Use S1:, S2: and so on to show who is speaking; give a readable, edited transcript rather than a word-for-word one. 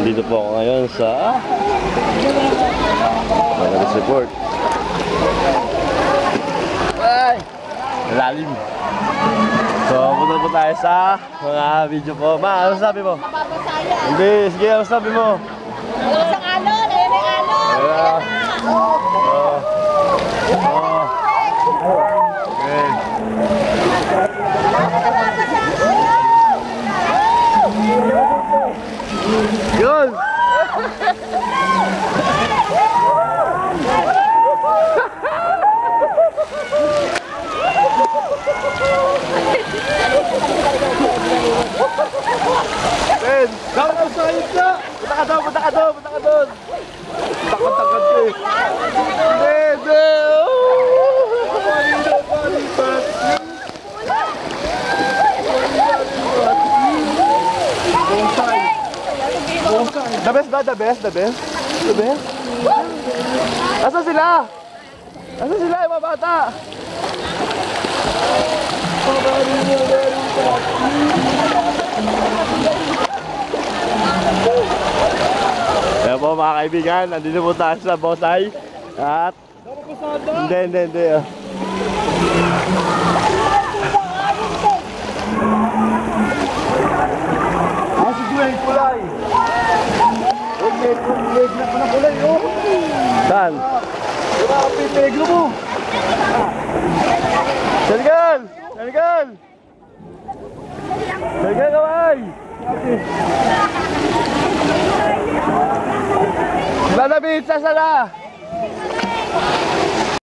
S1: Dito po ako ngayon sa Magalis Report. Ay! Lalim. So, punta po tayo sa mga video po. Ma, ano sabi mo?
S2: Mapapasaya.
S1: Hindi, sige, ano sabi mo?
S2: Wala sang alon, ayun ay alon.
S1: Ayan na. Okay. Yun! Ben! Dapat ang sahit na! Punta ka doon! Punta ka doon! Punta ka doon! Takot-takot ko eh! Hindi! The best ba? The best? The best? The best? Asan sila? Asan sila yung mga bata? Kaya po mga kaibigan, nandito po tayo sa Bonsai. At hindi. Siguro yung kulay. Leg na pa na kulay, oh. Saan? Diba, pineglo mo. Saligan! Saligan! Saligan, kaway! Lalabit sa sana!